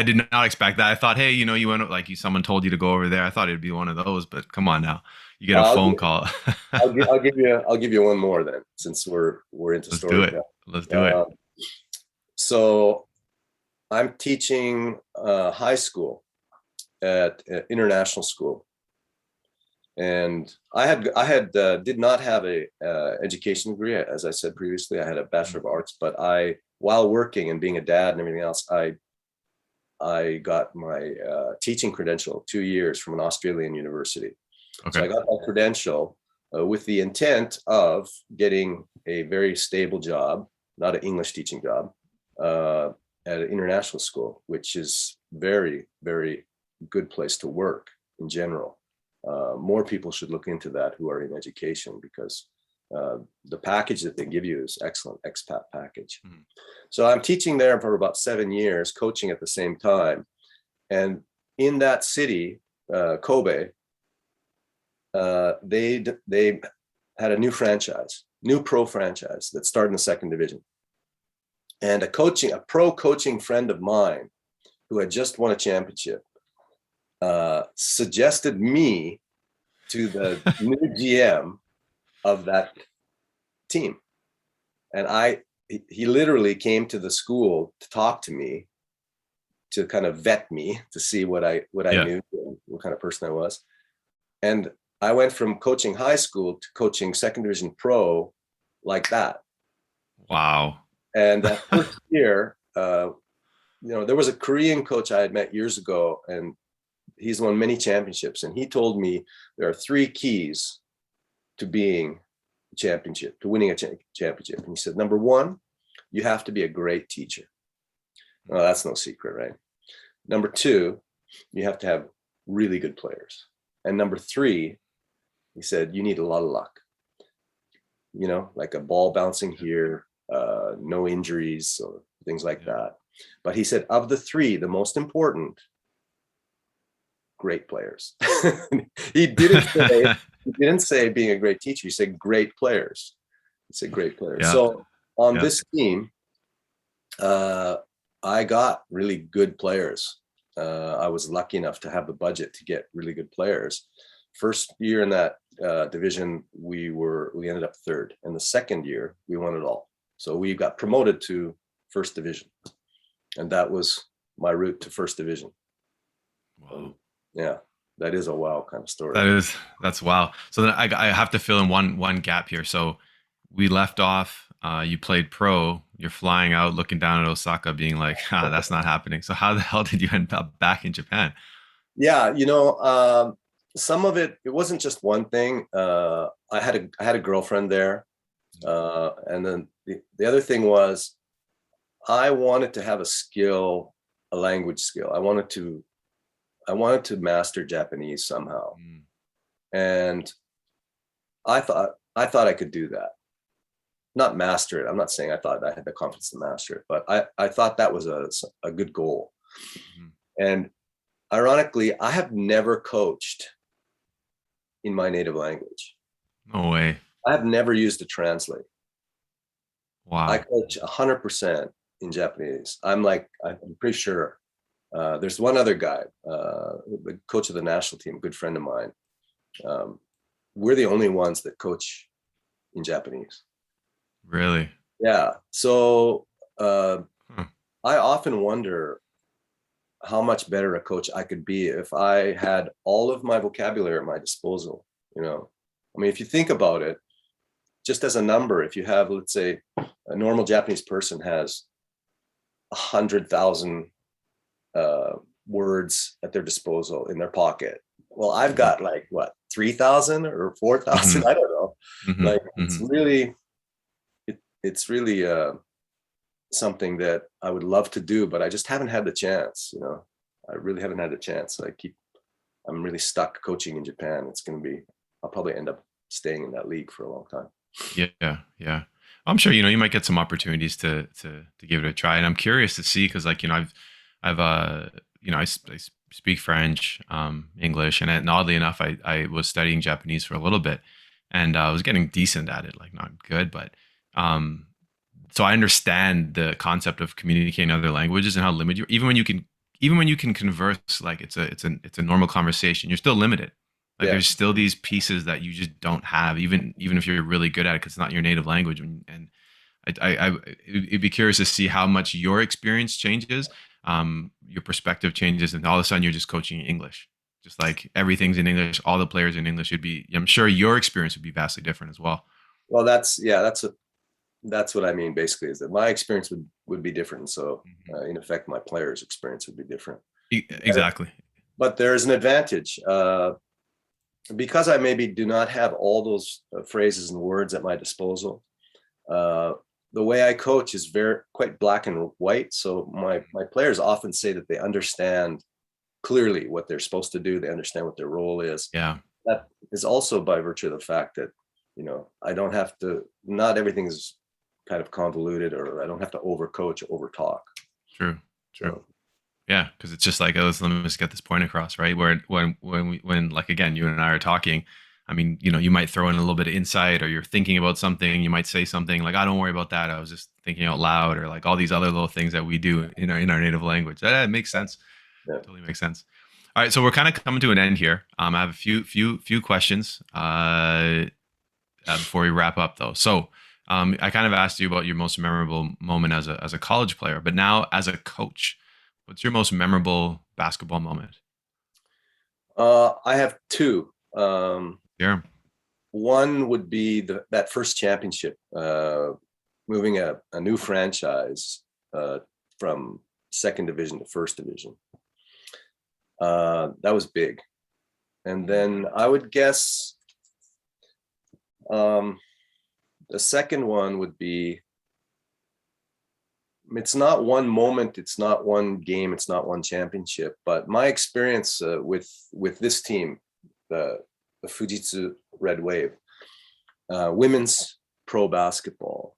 did not expect that. I thought, hey, you went, like, someone told you to go over there. I thought it'd be one of those, but come on now, you get a I'll, phone call. I'll give you one more then, since we're into Let's do it. storytelling. Let's do it. So I'm teaching high school at international school, and I did not have a education degree. As I said previously, I had a Bachelor of Arts, but while working and being a dad and everything else, I got my teaching credential 2 years from an Australian university. Okay. So I got that credential with the intent of getting a very stable job, not an English teaching job, at an international school, which is very, very good place to work in general. More people should look into that who are in education, because the package that they give you is excellent, expat package. Mm-hmm. So I'm teaching there for about 7 years, coaching at the same time. And in that city, Kobe, they had a new pro franchise that started in the second division. And a pro coaching friend of mine who had just won a championship suggested me to the new GM of that team. And he literally came to the school to talk to me, to kind of vet me, to see what I knew and what kind of person I was. And I went from coaching high school to coaching second division pro like that. Wow. And that first year, there was a Korean coach I had met years ago, and he's won many championships. And he told me there are 3 keys to winning a championship. And he said, number 1, you have to be a great teacher. Well, that's no secret, right? Number 2, you have to have really good players. And number 3, he said, you need a lot of luck. Like a ball bouncing here, no injuries or things like that. But he said, of the 3, the most important, great players. He didn't say being a great teacher. He said great players. He said great players. Yeah. So on this team, I got really good players. I was lucky enough to have the budget to get really good players. First year in that division, we ended up 3rd, and the second year we won it all. So we got promoted to first division, and that was my route to first division. Wow. Yeah, that is a wow kind of story. That's wow. So then I have to fill in one gap here. So we left off. You played pro. You're flying out, looking down at Osaka, being like, "That's not happening." So how the hell did you end up back in Japan? Yeah, some of it wasn't just one thing. I had a girlfriend there, and then the other thing was, I wanted to have a language skill. I wanted to master Japanese somehow. And I thought I could do that. Not master it. I'm not saying I thought I had the confidence to master it, but I thought that was a good goal. Mm-hmm. And ironically, I have never coached in my native language. No way. I have never used a translate. Wow. I coach 100% in Japanese. I'm pretty sure. There's one other guy, the coach of the national team, a good friend of mine. We're the only ones that coach in Japanese. Really? Yeah. So I often wonder how much better a coach I could be if I had all of my vocabulary at my disposal. If you think about it, just as a number, if you have, let's say, a normal Japanese person has 100,000 words at their disposal in their pocket, well, I've got like what, 3,000 or 4,000, Hmm. I don't know. Hmm. Like Hmm. it's really something that I would love to do, but I just haven't had the chance, you know. I really haven't had the chance. I'm really stuck coaching in Japan. I'll probably end up staying in that league for a long time. Yeah, yeah. I'm sure you might get some opportunities to give it a try, and I'm curious to see because I've I speak French, English, and oddly enough, I was studying Japanese for a little bit, and I was getting decent at it, like not good, but um, so I understand the concept of communicating other languages and how limited you even when you can converse like it's a normal conversation, you're still limited. Like Yeah. there's still these pieces that you just don't have, even if you're really good at it, because it's not your native language. And it'd be curious to see how much your experience changes, your perspective changes, and all of a sudden you're just coaching English, just like everything's in English, all the players in English. I'm sure your experience would be vastly different as well. Well, that's what I mean. Basically, is that my experience would be different. So, Mhm. in effect, my player's experience would be different. Exactly. But there is an advantage because I maybe do not have all those phrases and words at my disposal. Uh, the way I coach is very quite black and white. So my players often say that they understand clearly what they're supposed to do. They understand what their role is. Yeah. That is also by virtue of the fact that, you know, I don't have to. Not everything is kind of convoluted, or I don't have to overcoach, over talk. True. True. So Yeah, because it's just like, oh, let me just get this point across, right? Where when like again, you and I are talking, I mean, you might throw in a little bit of insight, or you're thinking about something, you might say something like, "I don't worry about that. I was just thinking out loud," or like all these other little things that we do in our native language. That makes sense. yeah. Totally makes sense. All right, so we're kind of coming to an end here. I have a few questions before we wrap up, though. So, I kind of asked you about your most memorable moment as a college player, but now as a coach, what's your most memorable basketball moment? I have two. Yeah. One would be that first championship, moving a new franchise from second division to first division. That was big. And then I would guess um, the second one would be, it's not one moment, it's not one game, it's not one championship, but my experience with this team, the Fujitsu Red Wave, women's pro basketball.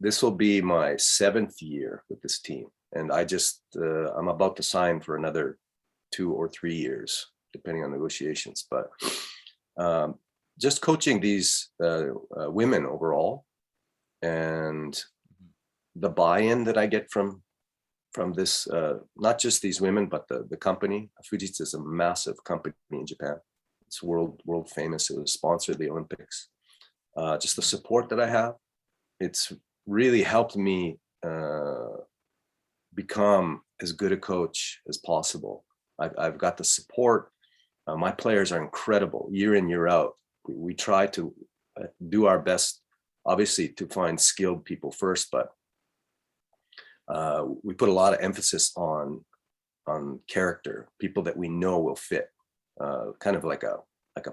This will be my 7th year with this team, and I'm about to sign for another 2 or 3 years, depending on negotiations. But just coaching these women overall, and the buy-in that I get from this, not just these women, but the company. Fujitsu is a massive company in Japan. It's world famous. It was sponsored the Olympics. Just the support that I have, it's really helped me become as good a coach as possible. I've got the support. My players are incredible year in, year out. We try to do our best, obviously, to find skilled people first, but we put a lot of emphasis on character, people that we know will fit, kind of like a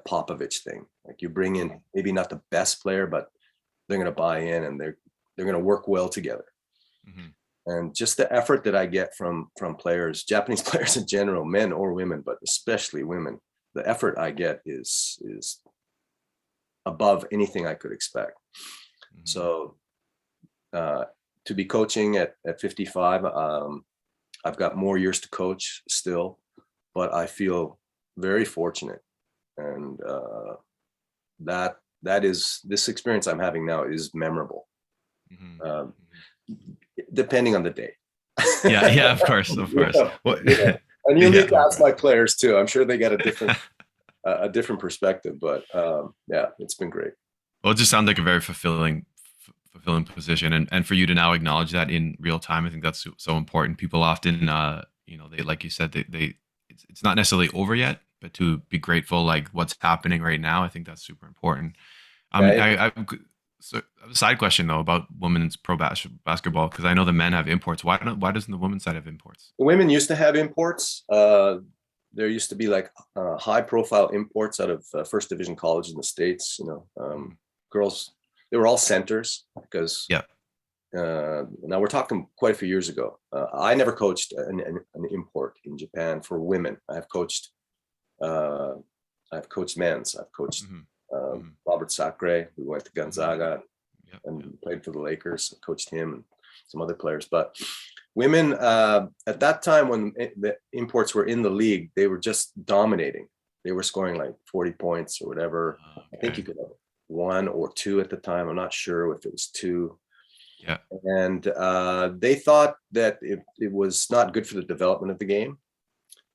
Popovich thing. Like, you bring in maybe not the best player, but they're going to buy in, and they're going to work well together. Mm-hmm. And just the effort that I get from players, Japanese players in general, men or women, but especially women, the effort I get is above anything I could expect. Mm-hmm. So to be coaching at 55, I've got more years to coach still, but I feel very fortunate. And this experience I'm having now is memorable, Mm-hmm. depending on the day. Yeah, yeah, of course, of course. Yeah, Well, yeah. And you'll yeah, need to of ask course. my players too. I'm sure they got a different perspective, but yeah, it's been great. Well, it just sounds like a very fulfilling position, and for you to now acknowledge that in real time, I think that's so important. People often, they like you said, it's not necessarily over yet, but to be grateful, like what's happening right now, I think that's super important. Yeah, So I have a side question though about women's basketball, because I know the men have imports. Why doesn't the women's side have imports? women used to have imports. there used to be like high profile imports out of first division college in the States, girls, they were all centers because Yeah. now we're talking quite a few years ago. I never coached an import in Japan for women. I've coached men's. I've coached Robert Sacre, who went to Gonzaga and played for the Lakers. I coached him and some other players. But women, at that time when the imports were in the league, they were just dominating. They were scoring like 40 points or whatever. Okay. I think you could have 1 or 2 at the time. I'm not sure if it was 2. Yeah. And they thought that it was not good for the development of the game.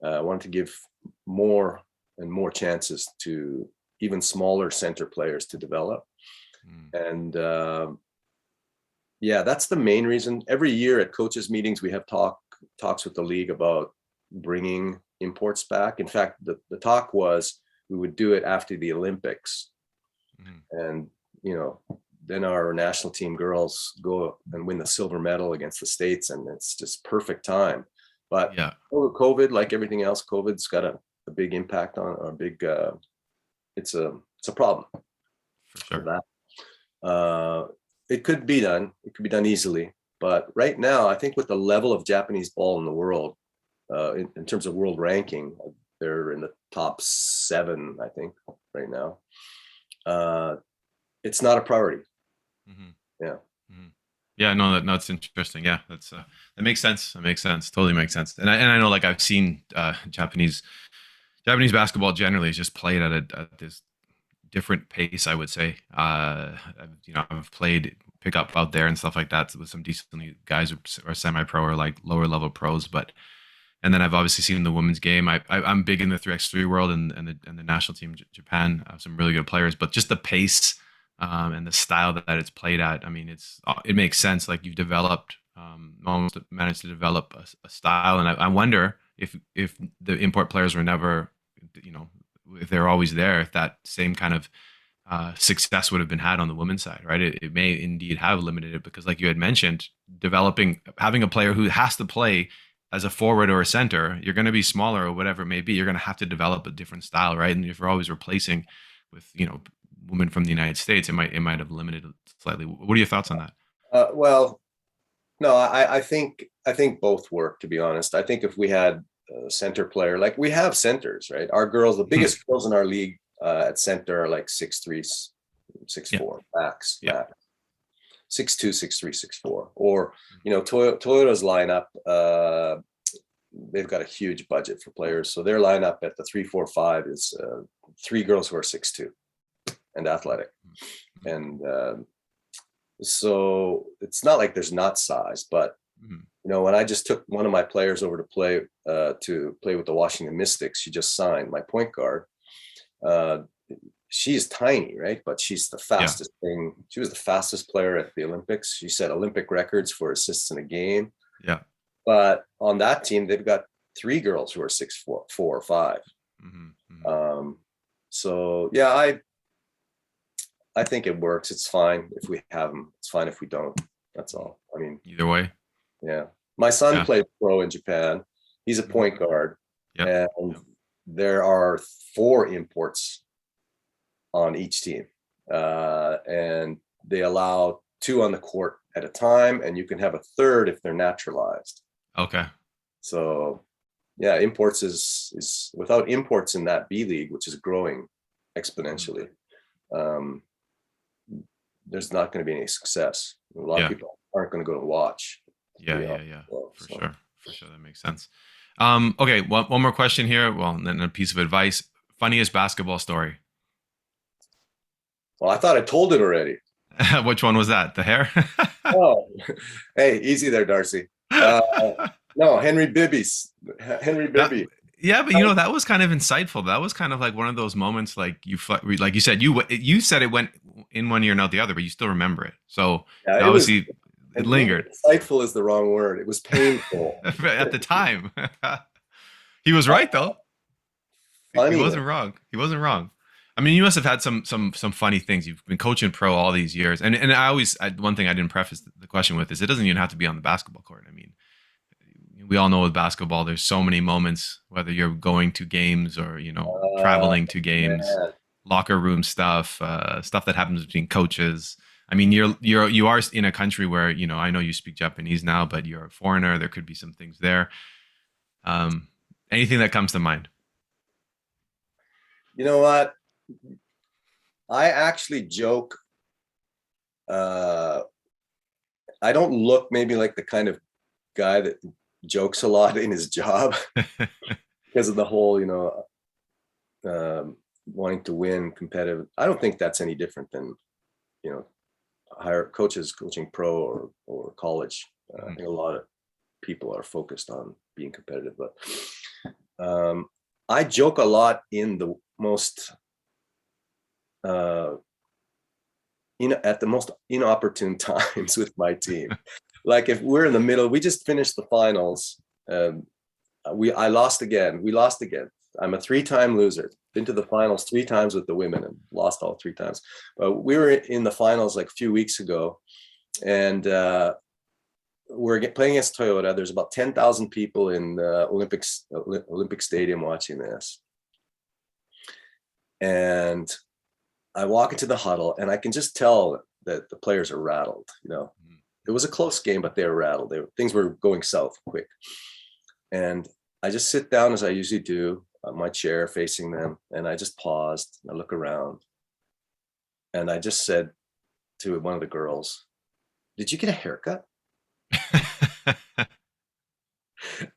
I wanted to give more and more chances to even smaller center players to develop. And that's the main reason. Every year at coaches meetings, we have talks with the league about bringing imports back. In fact, the talk was we would do it after the Olympics. And, then our national team girls go and win the silver medal against the States, and it's just perfect time. But COVID, like everything else, COVID's got a big impact on a big. It's a problem. For sure. For that. It could be done. It could be done easily. But right now, I think with the level of Japanese ball in the world, in terms of world ranking, they're in the top 7, I think, right now. It's not a priority. Yeah. Yeah, no, that's interesting. Yeah, that makes sense. That makes sense. Totally makes sense. And I know, like, I've seen Japanese basketball generally is just played at this different pace, I would say. I've played pickup out there and stuff like that with some decent guys who are semi-pro or like lower level pros, and then I've obviously seen the women's game. I'm big in the 3x3 world and the national team Japan have some really good players, but just the pace and the style that it's played at. I mean, it makes sense. Like, you've developed, almost managed to develop a style, and I wonder if the import players were never, if they're always there, if that same kind of success would have been had on the women's side, right? It may indeed have limited it because, like you had mentioned, having a player who has to play as a forward or a center, you're going to be smaller or whatever it may be. You're going to have to develop a different style, right? And if you're always replacing with, women from the United States, it might have limited it slightly. What are your thoughts on that? Well, no, I think both work, to be honest. I think if we had a center player, like we have centers, right? Our girls, the biggest girls in our league at center are like 6'3", 6'4", max. Yeah. 6'2", 6'3", 6'4". Or, Toyota's lineup, they've got a huge budget for players. So their lineup at the 3, 4, 5 is 3 girls who are 6'2" and athletic. And so it's not like there's not size, but when I just took one of my players over to play with the Washington Mystics, she just signed, my point guard. She's tiny, right? But she's the fastest thing. She was the fastest player at the Olympics. She set Olympic records for assists in a game. Yeah. But on that team, they've got 3 girls who are 6'4", 4 or 5. So yeah, I think it works. It's fine if we have them. It's fine if we don't. That's all. I mean, either way. Yeah. My son played pro in Japan. He's a point guard. And there are 4 imports on each team. And they allow 2 on the court at a time, and you can have a 3rd if they're naturalized. Okay. So yeah, imports is without imports in that B League, which is growing exponentially, there's not going to be any success. A lot of people aren't going to go to watch. For sure. That makes sense. Okay. One more question here. Well, and then a piece of advice. Funniest basketball story. Well, I thought I told it already. Which one was that? The hair? Oh, hey, easy there, Darcy. No, Henry Bibby. Yeah, but that was kind of insightful. That was kind of like one of those moments, like you said, you said it went in one ear, not the other, but you still remember it. So obviously it lingered. Insightful is the wrong word. It was painful at the time. He was right though. Funny. He wasn't wrong. I mean, you must have had some funny things. You've been coaching pro all these years, and one thing I didn't preface the question with is it doesn't even have to be on the basketball court. I mean, we all know with basketball, there's so many moments, whether you're going to games or, Uh, traveling to games, man. locker room stuff, stuff that happens between coaches. I mean, you are in a country where, I know you speak Japanese now, but you're a foreigner. There could be some things there. Um, Anything that comes to mind? You know what? I actually joke. Uh, I don't look maybe like the kind of guy that jokes a lot in his job because of the whole, wanting to win competitive. I don't think that's any different than, you know, higher coaches coaching pro or college. I think a lot of people are focused on being competitive, but I joke a lot in the most at the most inopportune times with my team. Like if we're in the middle, we just finished the finals. I lost again. We lost again. I'm a 3-time loser. Been to the finals 3 times with the women and lost all 3 times. But we were in the finals like a few weeks ago, and we're playing against Toyota. There's about 10,000 people in the Olympic Stadium watching this. And I walk into the huddle, and I can just tell that the players are rattled. It was a close game, but they were rattled. Things were going south quick. And I just sit down as I usually do on my chair facing them. And I just paused. I look around. And I just said to one of the girls, "Did you get a haircut?"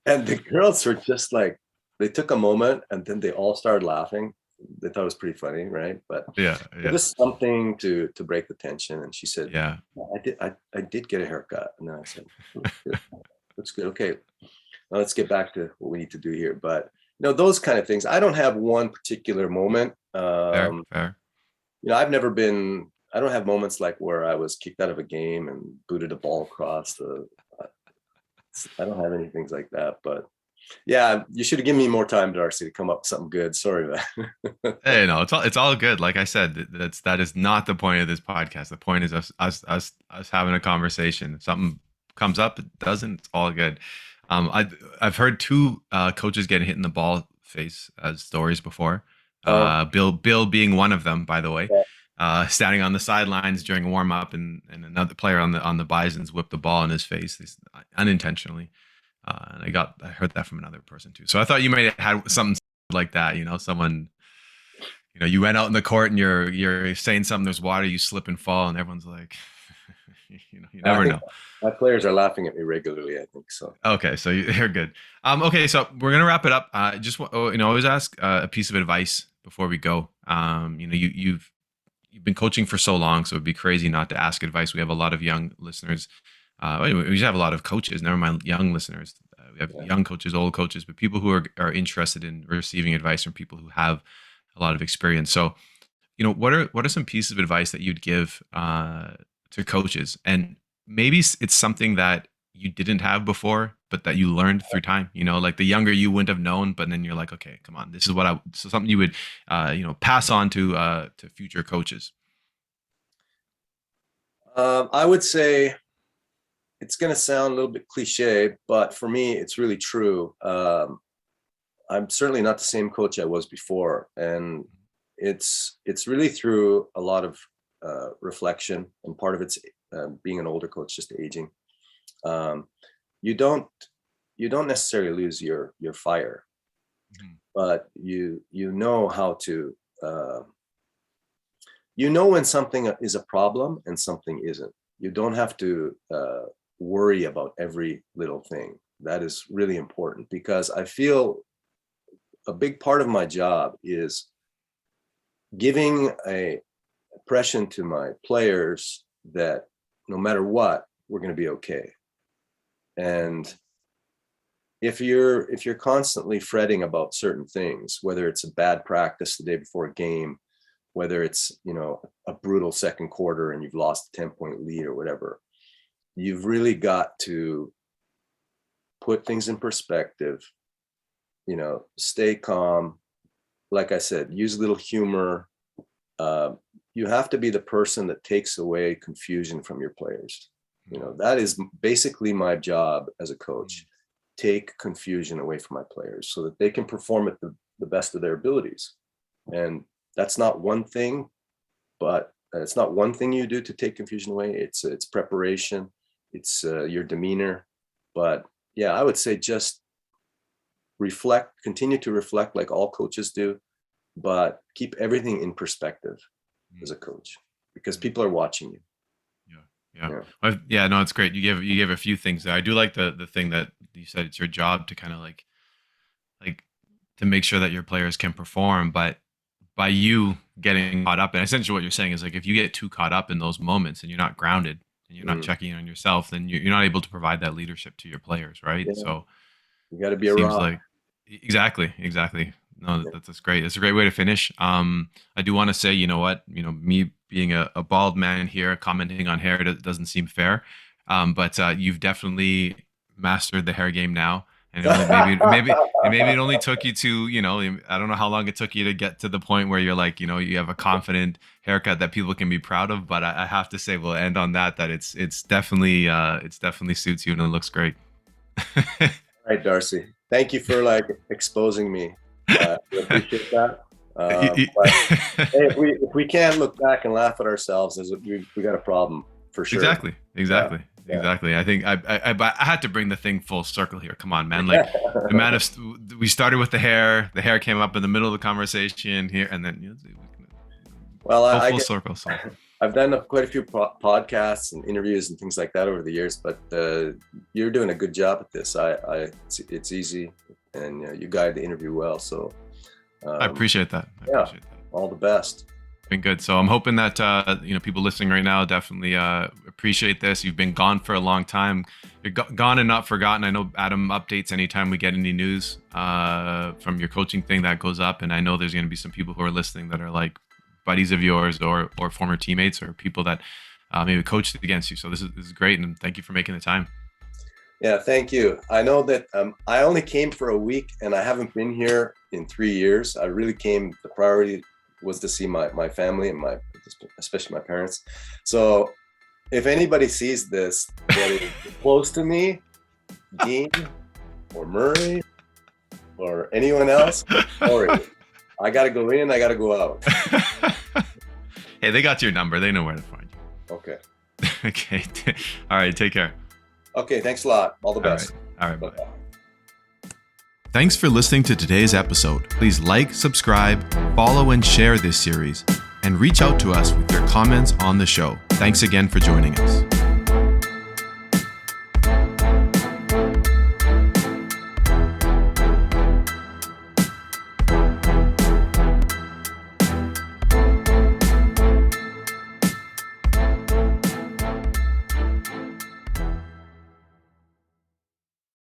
And the girls were just like, they took a moment and then they all started laughing. They thought it was pretty funny, right? But Yeah, it yeah, was something to break the tension. And she said, yeah. I did get a haircut. And then I said, "That's good. Okay, now let's get back to what we need to do here." But those kind of things. I don't have one particular moment. Fair, fair. I don't have moments like where I was kicked out of a game and booted a ball across the. I don't have any things like that. But yeah, you should have given me more time, Darcy, to come up with something good. Sorry, man. Hey, no, it's all good. Like I said, that is not the point of this podcast. The point is us having a conversation. If something comes up, it doesn't. It's all good. I've heard 2 coaches getting hit in the ball face as stories before. Oh, Bill being one of them, by the way. yeah. Standing on the sidelines during warm up, and another player on the Bisons whipped the ball in his face unintentionally. And I heard that from another person too. So I thought you might have had something like that. Someone, you went out in the court and you're saying something. There's water, you slip and fall, and everyone's like, you I never think know. my players are laughing at me regularly. I think so. Okay, so you're good. Okay, so we're gonna wrap it up. Always ask a piece of advice before we go. You've been coaching for so long, so it'd be crazy not to ask advice. We have a lot of young listeners. We just have a lot of coaches. Never mind young listeners. We have young coaches, old coaches, but people who are interested in receiving advice from people who have a lot of experience. So, what are some pieces of advice that you'd give to coaches? And maybe it's something that you didn't have before, but that you learned through time. Like the younger you wouldn't have known, but then you're like, okay, come on, this is so something you would, pass on to future coaches. I would say it's going to sound a little bit cliche, but for me, it's really true. I'm certainly not the same coach I was before, and it's really through a lot of reflection, and part of it's being an older coach, just aging. You don't necessarily lose your fire, but you know how to when something is a problem and something isn't. You don't have to worry about every little thing. That is really important, because I feel a big part of my job is giving a impression to my players that no matter what, we're going to be okay. And if you're constantly fretting about certain things, whether it's a bad practice the day before a game, whether it's a brutal second quarter and you've lost a 10-point lead or whatever, you've really got to put things in perspective, stay calm. Like I said, use a little humor. You have to be the person that takes away confusion from your players. That is basically my job as a coach. take confusion away from my players so that they can perform at the best of their abilities. And that's not one thing, but it's not one thing you do to take confusion away. It's preparation, it's your demeanor. But yeah, I would say just continue to reflect like all coaches do, but keep everything in perspective as a coach, because people are watching you. Yeah. No, it's great. You gave a few things there. I do like the thing that you said. It's your job to kind of like to make sure that your players can perform, but by you getting caught up, and essentially what you're saying is like, if you get too caught up in those moments and you're not grounded and you're not checking in on yourself, then you're not able to provide that leadership to your players, right? Yeah. So you got to be a rock. like exactly. No, that's great. It's a great way to finish. I do want to say, you know what, me being a bald man here commenting on hair doesn't seem fair, but you've definitely mastered the hair game now. And maybe it only took you to, I don't know how long it took you to get to the point where you're like, you have a confident haircut that people can be proud of. But I have to say, we'll end on that it's definitely suits you and it looks great. All right, Darcy. Thank you for exposing me. I appreciate that. But, hey, if we can't look back and laugh at ourselves, we got a problem for sure. Exactly. I think I had to bring the thing full circle here. Come on, man. Like the amount of we started with the hair came up in the middle of the conversation here, and then full circle. So. I've done quite a few podcasts and interviews and things like that over the years, but you're doing a good job at this. It's easy, and you guide the interview well. So I appreciate that. All the best. Been good. So I'm hoping that people listening right now definitely appreciate this. You've been gone for a long time. You're gone and not forgotten. I know Adam updates anytime we get any news from your coaching thing that goes up, and I know there's going to be some people who are listening that are like buddies of yours or former teammates or people that maybe coached against you. So this is great, and thank you for making the time. Yeah, thank you. I know that I only came for a week, and I haven't been here in 3 years. I really came. The priority was to see my family and especially my parents. So if anybody sees this that is close to me, Dean or Murray or anyone else, sorry, I got to go in, I got to go out. Hey, they got your number. They know where to find you. Okay. Okay. All right. Take care. Okay. Thanks a lot. All the best. All right. Bye. Thanks for listening to today's episode. Please like, subscribe, follow, and share this series, and reach out to us with your comments on the show. Thanks again for joining us.